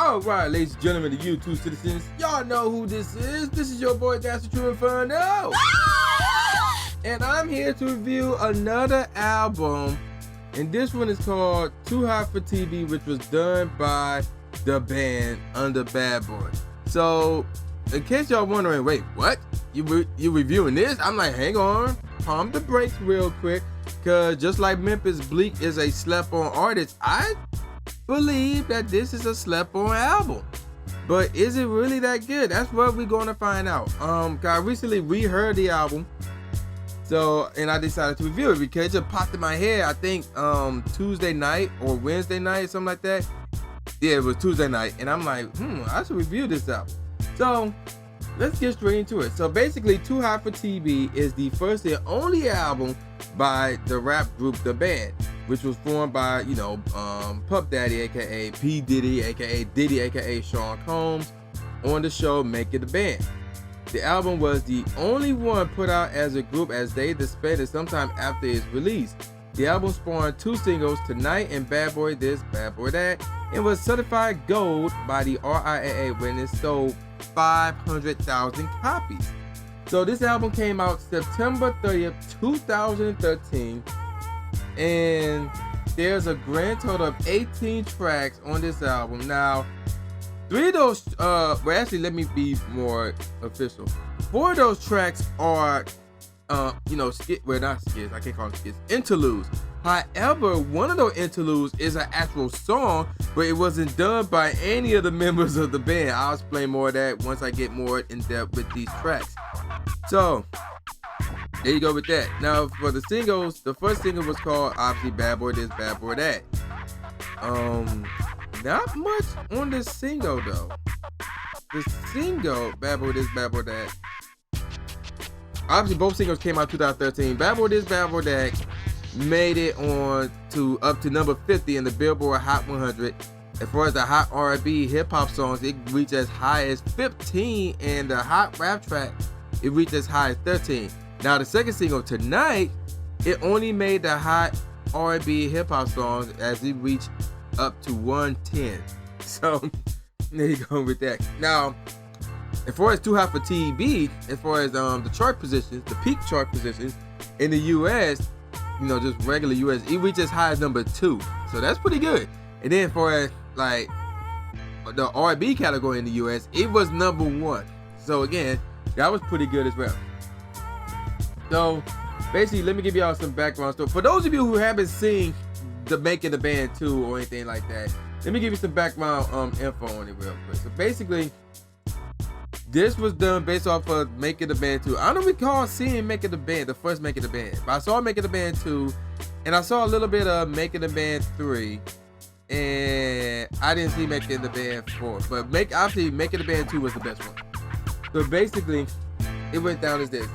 All right, ladies and gentlemen, the YouTube citizens, y'all know who this is. This is your boy, That's the True Inferno. And I'm here to review another album. And this one is called Too Hot For T.V, which was done by the band under Bad Boy. So, in case y'all wondering, wait, what? You reviewing this? I'm like, hang on, pump the brakes real quick. Because just like Memphis Bleak is a slept-on artist, I believe that this is a slept-on album. But is it really that good? That's what we're going to find out. I recently reheard the album. So, and I decided to review it because it just popped in my head, I think Tuesday night or Wednesday night, something like that. Yeah, it was Tuesday night. And I'm like, I should review this album. So, let's get straight into it. So basically, Too Hot For TV is the first and only album by the rap group The Band, which was formed by, Puff Daddy, aka P. Diddy, aka Diddy, aka Sean Combs, on the show Making the Band. The album was the only one put out as a group, as they disbanded sometime after its release. The album spawned two singles, Tonight and Bad Boy This, Bad Boy That, and was certified gold by the RIAA when it sold 500,000 copies. So this album came out September 30th, 2013, and there's a grand total of 18 tracks on this album. Now, 3 of those, actually, let me be more official. 4 of those tracks are, not skits, I can't call them skits, interludes. However, one of those interludes is an actual song, but it wasn't done by any of the members of the band. I'll explain more of that once I get more in depth with these tracks. So, there you go with that. Now, for the singles, the first single was called, obviously, Bad Boy This, Bad Boy That. Not much on the single, though. The single, Bad Boy This, Bad Boy That. Obviously, both singles came out 2013. Bad Boy This, Bad Boy That made it up to number 50 in the Billboard Hot 100. As far as the hot R&B hip hop songs, it reached as high as 15, and the hot rap track, it reached as high as 13. Now, the second single, Tonight, it only made the hot R&B hip hop songs as it reached up to 110. So, there you go with that. Now, as far as Too Hot For TV, as far as the chart positions, the peak chart positions in the U.S., just regular U.S., it reached as high as number 2. So that's pretty good. And then for like the R&B category in the U.S., it was number 1. So again, that was pretty good as well. So basically, let me give y'all some background stuff. For those of you who haven't seen the Making the Band 2 or anything like that, let me give you some background info on it real quick. So basically, this was done based off of Making the Band 2. I don't recall seeing Making the Band, the first Making the Band, but I saw Making the Band 2, and I saw a little bit of Making the Band 3, and I didn't see Making the Band 4. But obviously, Making the Band 2 was the best one. So basically, it went down as this.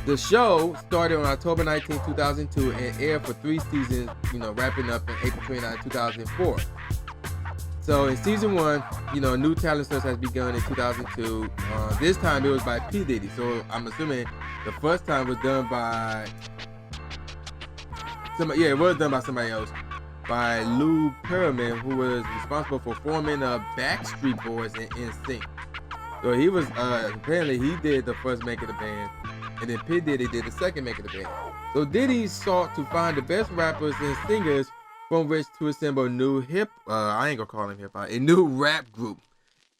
The show started on October 19, 2002, and aired for 3 seasons, wrapping up in April 29, 2004. So in season 1, a new talent search has begun in 2002. This time it was by P. Diddy. So I'm assuming the first time was done by somebody. Yeah, it was done by somebody else. By Lou Pearlman, who was responsible for forming Backstreet Boys and NSYNC. So he was apparently he did the first Making the Band, and then P. Diddy did the second Making the Band. So Diddy sought to find the best rappers and singers from which to assemble a new a new rap group.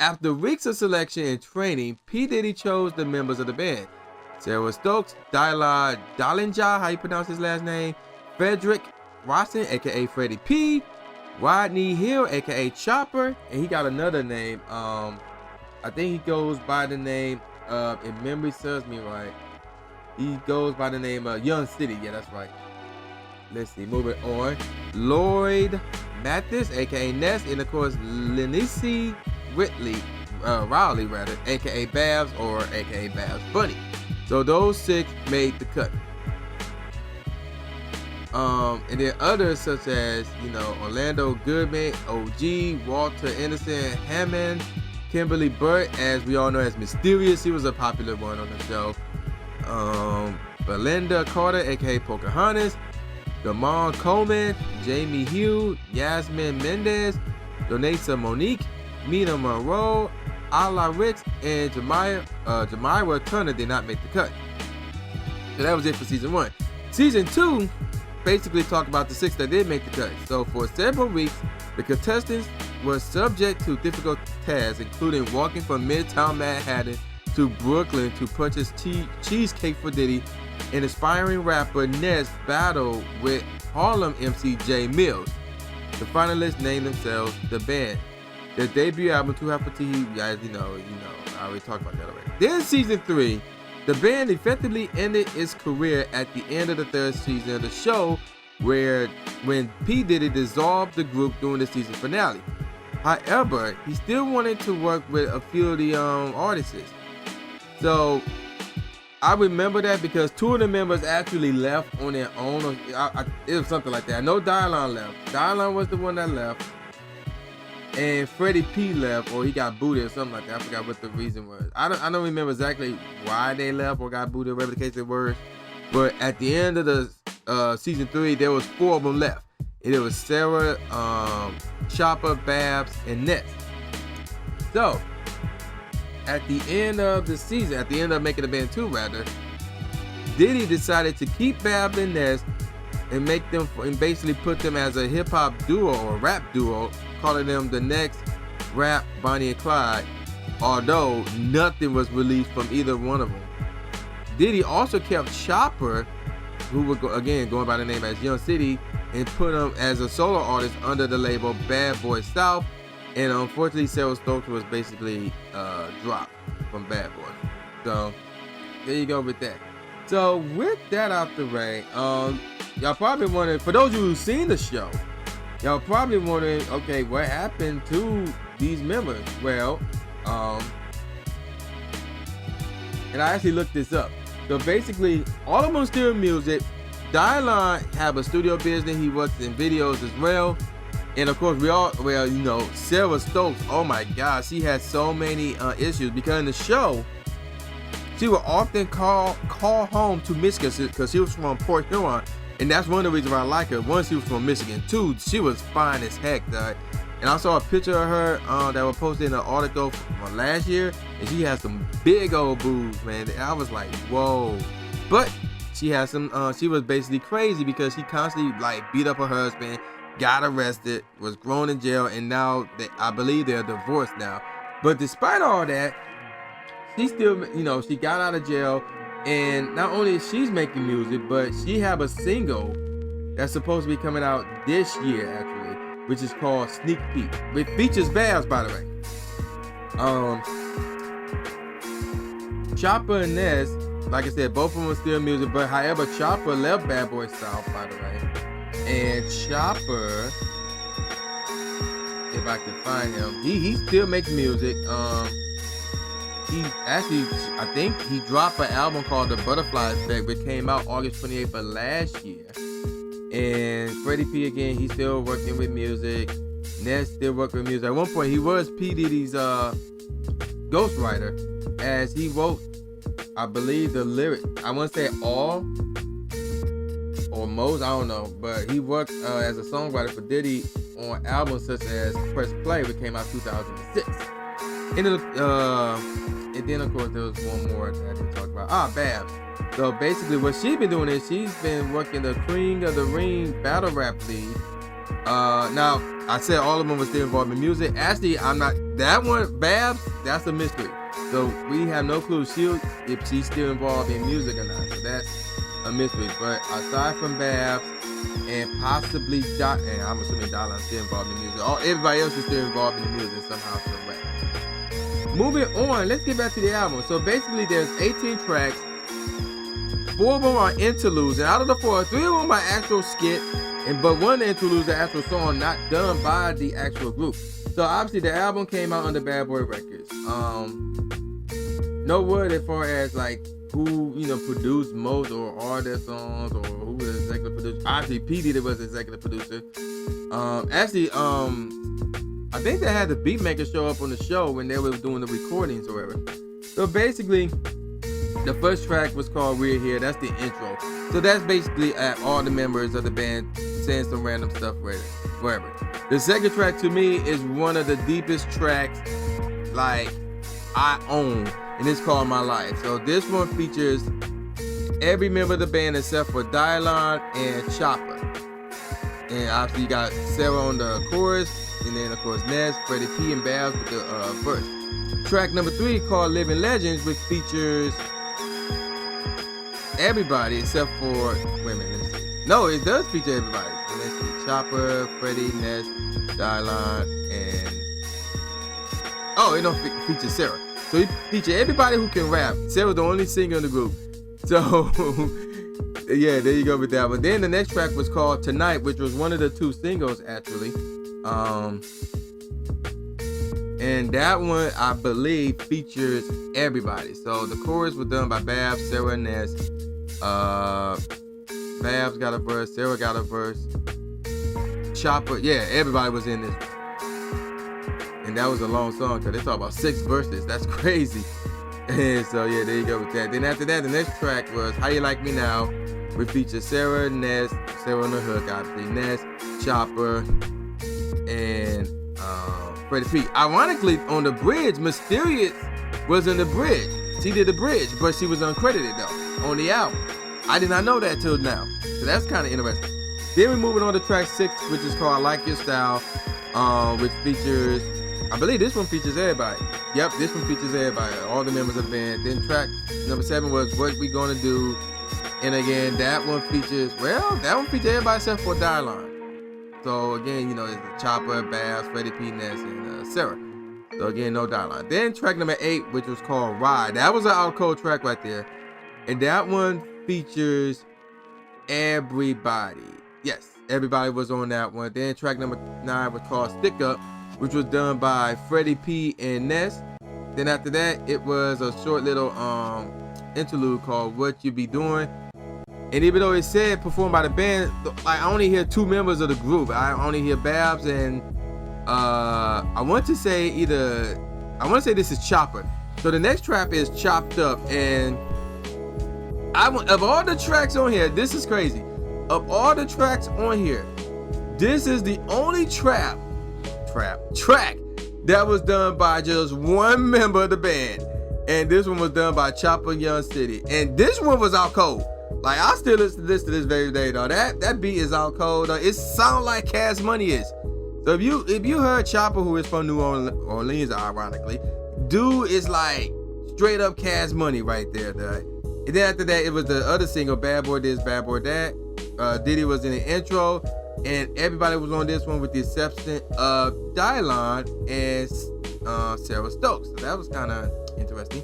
After weeks of selection and training, P. Diddy chose the members of the band: Sarah Stokes, Dyla Dallinja, how you pronounce his last name, Frederick Watson, aka Freddie P, Rodney Hill, aka Chopper, and he got another name. I think he goes by the name of, if memory serves me right, he goes by the name of Young City. Yeah, that's right. Let's see, moving on. Lloyd Mathis, aka Ness, and of course Lenicy Rowley, aka Babs, or aka Babs Bunny. So those 6 made the cut. And then others such as, Orlando Goodman, OG, Walter Anderson, Hammond, Kimberly Burt, as we all know as Mysterious. He was a popular one on the show. Belinda Carter, aka Pocahontas, Damon Coleman, Jamie Hugh, Yasmin Mendez, Donesa Monique, Mina Monroe, Ala Ricks, and Jemira Turner did not make the cut. So that was it for season 1. Season 2 basically talked about the 6 that did make the cut. So for several weeks, the contestants were subject to difficult tasks, including walking from Midtown Manhattan to Brooklyn to purchase cheesecake for Diddy, and aspiring rapper Ness battled with Harlem MC Jay Mills. The finalists named themselves The Band. Their debut album, Too Hot For T.V, guys, you know, I already talked about that already. Then season 3, the band effectively ended its career at the end of the 3rd season of the show, when P. Diddy dissolved the group during the season finale. However, he still wanted to work with a few of the artists. So I remember that because 2 of the members actually left on their own. It was something like that. I know Dylon left. Dylon was the one that left. And Freddie P left, or he got booted or something like that. I forgot what the reason was. I don't remember exactly why they left or got booted, whatever the case it was. But at the end of the season 3, there was 4 of them left. And it was Sarah, Chopper, Babs, and Ness. So at the end of the season, at the end of Making the Band 2 rather, Diddy decided to keep Babs and Ness and make them, and basically put them as a hip-hop duo or rap duo, calling them the next Rap Bonnie and Clyde, although nothing was released from either one of them. Diddy also kept Chopper, who would going by the name as Young City, and put him as a solo artist under the label Bad Boy South, and unfortunately Sarah Stokes was basically dropped from Bad Boy. So there you go with that. So with that out the way, y'all probably wondering, for those of you who've seen the show, y'all probably wondering, okay, what happened to these members? Well, and I actually looked this up. So basically, all of them still in music. Dylon have a studio business. He works in videos as well. And of course, Sarah Stokes, oh my God, she had so many issues because in the show, she would often call home to Michigan because she was from Port Huron. And that's one of the reasons why I like her. One, she was from Michigan. 2, she was fine as heck, dog. And I saw a picture of her that was posted in an article from last year, and she had some big old boobs, man. And I was like, whoa. But she had some. She was basically crazy because she constantly beat up her husband, got arrested, was thrown in jail, and now I believe they're divorced now. But despite all that, she still, she got out of jail. And not only is she's making music, but she have a single that's supposed to be coming out this year, actually, which is called Sneak Peek. It features Babs, by the way. Chopper and Ness, like I said, both of them are still music, but however, Chopper left Bad Boy South, by the way. And Chopper, if I can find him, he still makes music. He actually, I think he dropped an album called The Butterfly Effect, which came out August 28th of last year. And Freddie P, again, he's still working with music. Ness still working with music. At one point, he was P. Diddy's ghostwriter, as he wrote, I believe, the lyrics. I want to say all or most, I don't know. But he worked as a songwriter for Diddy on albums such as Press Play, which came out 2006. And then, of course, there was one more that I didn't talk about. Babs. So basically, what she's been doing is she's been working the King of the Ring Battle Rap League. Now, I said all of them were still involved in music. Actually, I'm not. That one, Babs, that's a mystery. So we have no clue if she's still involved in music or not. So that's a mystery. But aside from Babs and possibly and I'm assuming Dylon's still involved in music. Everybody else is still involved in the music somehow, some way. Moving on, let's get back to the album. So basically, there's 18 tracks. 4 of them are interludes, and out of the 4, 3 of them are actual skit, but one of the interludes is an actual song not done by the actual group. So obviously, the album came out under Bad Boy Records. No word as far as who produced most or all their songs or who was the executive producer. Obviously, P. Diddy was the executive producer. I think they had the beat maker show up on the show when they were doing the recordings or whatever. So basically, the first track was called We're Here. That's the intro. So that's basically all the members of the band saying some random stuff wherever. The second track to me is one of the deepest tracks like I own, and it's called My Life. So this one features every member of the band except for Dylon and Chopper. And obviously you got Sarah on the chorus, and then of course Ness, Freddie P, and Babs with the verse. Track number 3 called Living Legends, which features everybody except for, wait a minute, let me see. No, it does feature everybody. So let's see, Chopper, Freddie, Ness, Dylon, and it don't feature Sarah. So he feature everybody who can rap. Sarah's the only singer in the group. So yeah, there you go with that one. Then the next track was called Tonight, which was one of the 2 singles actually. And that one I believe features everybody. So the chorus was done by Babs, Sarah, and Ness. Babs got a verse, Sarah got a verse. Chopper, yeah, everybody was in this. And that was a long song because they talk about 6 verses. That's crazy. And so yeah, there you go with that. Then after that, the next track was How You Like Me Now, which features Sarah, Ness, Sarah on the hook, obviously, Ness, Chopper, and Freddie P. Ironically, on the bridge, Mysterious was in the bridge. She did the bridge, but she was uncredited though on the album. I did not know that till now. So that's kind of interesting. Then we're moving on to track 6, which is called I Like Your Style, which features, I believe this one features everybody. Yep, this one features everybody, all the members of the band. Then track number 7 was What We Gonna Do. And again, that one features everybody except for Dylon. So again, it's Chopper, Babs, Freddie P, Ness, and Sarah. So again, no Dylon. Then track number 8, which was called Ride. That was an out cold track right there. And that one features everybody. Yes, everybody was on that one. Then track number 9 was called Stick Up, which was done by Freddie P and Ness. Then after that, it was a short little interlude called What You Be Doing. And even though it said performed by the band, I only hear 2 members of the group. I only hear Babs and I want to say this is Chopper. So the next track is Chopped Up, and of all the tracks on here, this is crazy. Of all the tracks on here, this is the only track that was done by just one member of the band. And this one was done by Chopper Young City. And this one was out cold. Like, I still listen to this very day, though. That beat is out cold, though. It sounds like Cash Money is. So if you heard Chopper, who is from New Orleans, ironically, dude is like straight up Cash Money right there, though. And then after that, it was the other single, Bad Boy This, Bad Boy That. Diddy was in the intro, and everybody was on this one with the exception of Dylon and Sarah Stokes. So that was kind of interesting.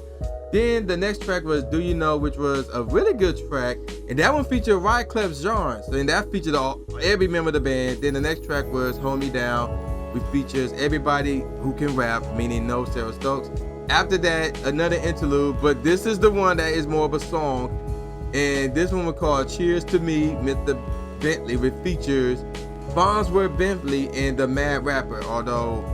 Then the next track was Do You Know, which was a really good track, and that one featured Wyclef Jean. So and that featured every member of the band. Then the next track was Hold Me Down, which features everybody who can rap, meaning no Sarah Stokes. After that, another interlude, but this is the one that is more of a song, and this one was called Cheers to Me, Mr. Bentley, which features Farnsworth Bentley and the Mad Rapper. Although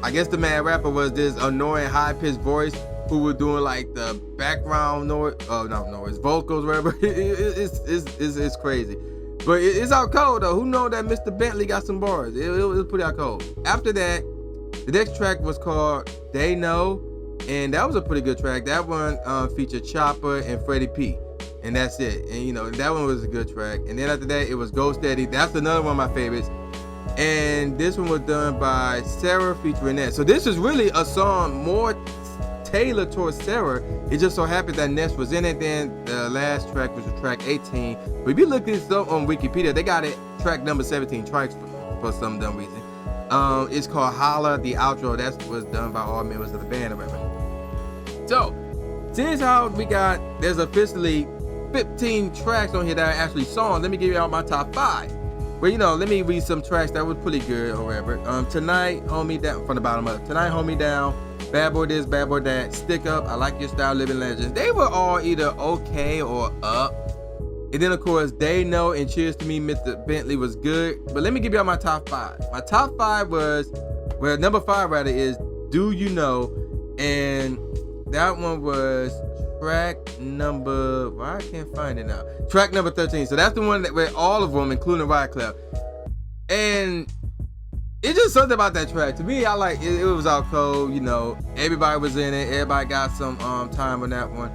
I guess the Mad Rapper was this annoying high-pitched voice who were doing like the background noise, vocals, whatever. It's crazy. But it's out cold though. Who know that Mr. Bentley got some bars? It was pretty out cold. After that, the next track was called They Know, and that was a pretty good track. That one featured Chopper and Freddie P. And that's it. And that one was a good track. And then after that, it was Go Steady. That's another one of my favorites. And this one was done by Sarah featuring Ness. So this is really a song more tailored towards Sarah. It just so happened that Ness was in it. Then the last track was track 18. But if you look this up on Wikipedia, they got it track number 17 tracks for some dumb reason. It's called Holla, the outro. That was done by all members of the band or whatever. So, since there's officially 15 tracks on here that are actually songs, let me give you out my top 5. Well, let me read some tracks that was pretty good or whatever. Tonight, Hold Me Down, from the bottom up. Tonight, Hold Me Down, Bad Boy This, Bad Boy That, Stick Up, I Like Your Style, Living Legends. They were all either okay or up. And then, of course, They Know and Cheers to Me, Mr. Bentley was good. But let me give you all my top 5. My top 5 was, number 5 rather, is Do You Know. And that one was track number, I can't find it now. Track number 13. So that's the one where all of them, including Wyclef. And it's just something about that track. To me, I like it. It was out cold. You know, everybody was in it. Everybody got some time on that one,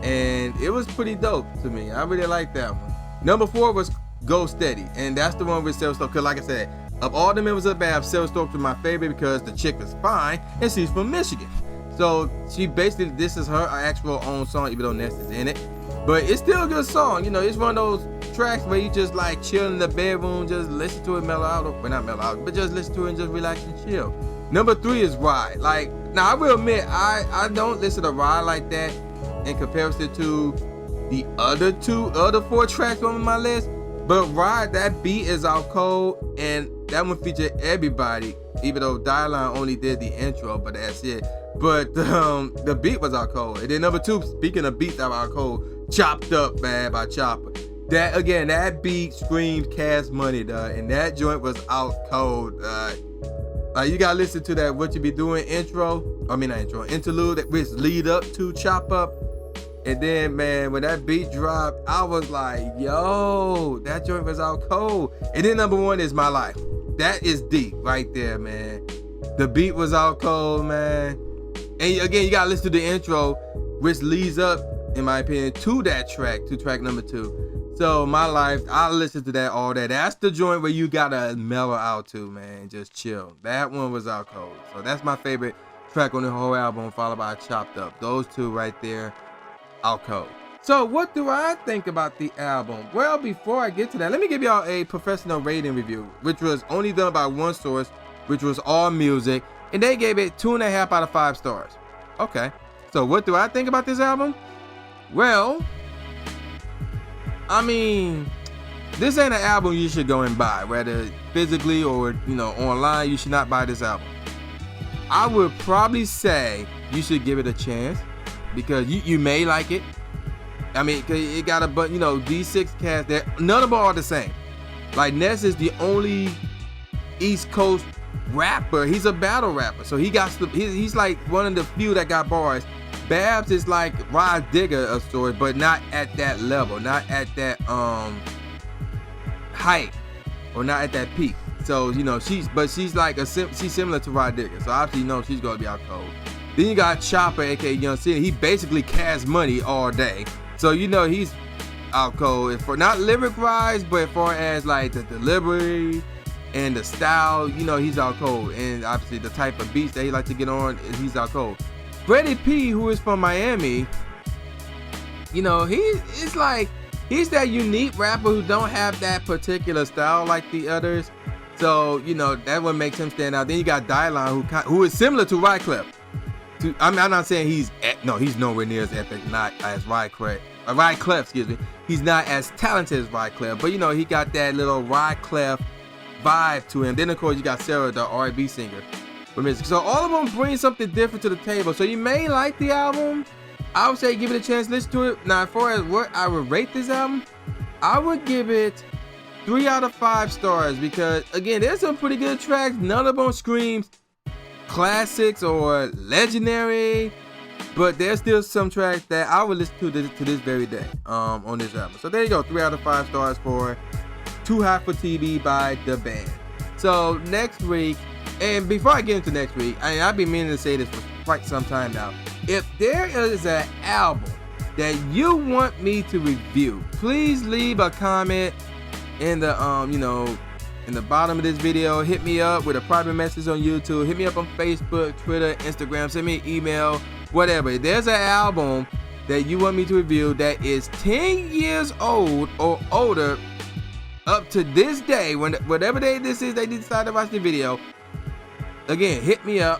and it was pretty dope to me. I really like that one. Number 4 was Go Steady, and that's the one with Sarah Stokes. Cause like I said, of all the members of the band, Sarah Stokes was my favorite because the chick was fine and she's from Michigan. So she basically, this is her actual own song, even though Ness is in it. But it's still a good song. You know, it's one of those tracks where you just like chill in the bedroom, just listen to it mellow out. Well, not mellow out, but just listen to it and just relax and chill. Number 3 is Ride. Like, now I will admit, I don't listen to Ride like that in comparison to the other 4 tracks on my list. But Ride, that beat is out cold, and that one featured everybody, even though Dialine only did the intro, but that's it. But the beat was out cold. And then number 2, speaking of beats that were out cold, Chopped Up, man, by Chopper. That, again, that beat screamed Cash Money, dog, and that joint was out cold. You gotta listen to that What You Be Doing interlude, which lead up to Chop Up. And then, man, when that beat dropped, I was like, yo, that joint was out cold. And then number 1 is My Life. That is deep right there, man. The beat was out cold, man. And again, you gotta listen to the intro, which leads up, in my opinion, to that track, to track number 2. So My Life, I listen to that all day. That's the joint where you gotta mellow out to, man. Just chill. That one was out cold. So that's my favorite track on the whole album, followed by Chopped Up. Those 2 right there, out cold. So what do I think about the album? Well, before I get to that, let me give y'all a professional rating review, which was only done by one source, which was All Music, and they gave it 2.5 out of 5 stars. Okay, so what do I think about this album? Well, I mean, this ain't an album you should go and buy, whether physically or, you know, online. You should not buy this album. I would probably say you should give it a chance, because you may like it. I mean, cause it got a bunch, you know, D6 cast there. None of them are the same. Like, Ness is the only East Coast rapper. He's a battle rapper, so he's like one of the few that got bars. Babs is like Rod Digger of sorts, but not at that level, not at that height, or not at that peak. So, you know, she's like she's similar to Rod Digger, so obviously you know she's gonna be out cold. Then you got Chopper, aka Young City. He basically Cash Money all day, so you know he's out cold. For not lyric wise, but as far as like the delivery and the style, you know he's out cold. And obviously the type of beats that he like to get on, he's out cold. Freddie P, who is from Miami, you know, he's that unique rapper who don't have that particular style like the others. So, you know, that what makes him stand out. Then you got Dialine, who is similar to Wyclef. I'm not saying he's nowhere near as epic, not as Wyclef, excuse me. He's not as talented as Wyclef, but you know, he got that little Wyclef vibe to him. Then of course you got Sarah, the R&B singer. So all of them bring something different to the table. So you may like the album. I would say give it a chance, listen to it. Now, as far as what I would rate this album, I would give it 3 out of 5 stars, because again, there's some pretty good tracks. None of them screams classics or legendary, but there's still some tracks that I would listen to this very day on this album. So there you go, 3 out of 5 stars for Too Hot For T.V by the band. So next week, and before I get into next week, I've been meaning to say this for quite some time now. If there is an album that you want me to review, please leave a comment in the in the bottom of this video. Hit me up with a private message on YouTube. Hit me up on Facebook, Twitter, Instagram. Send me an email, whatever. If there's an album that you want me to review that is 10 years old or older up to this day, whatever day this is they decide to watch the video, again, hit me up.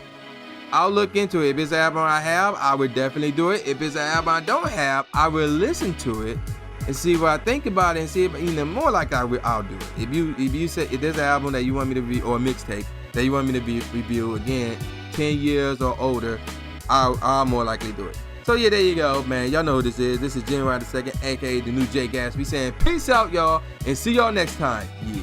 I'll look into it. If it's an album I have, I would definitely do it. If it's an album I don't have, I will listen to it and see what I think about it, and see if even more like I'll do it. If you say if there's an album that you want me to review, or a mixtape that you want me to review, again, 10 years or older, I'll more likely do it. So yeah, there you go, man. Y'all know who this is. This is January the 2nd, aka the new Jay Gatsby, saying peace out, y'all, and see y'all next time. Yeah.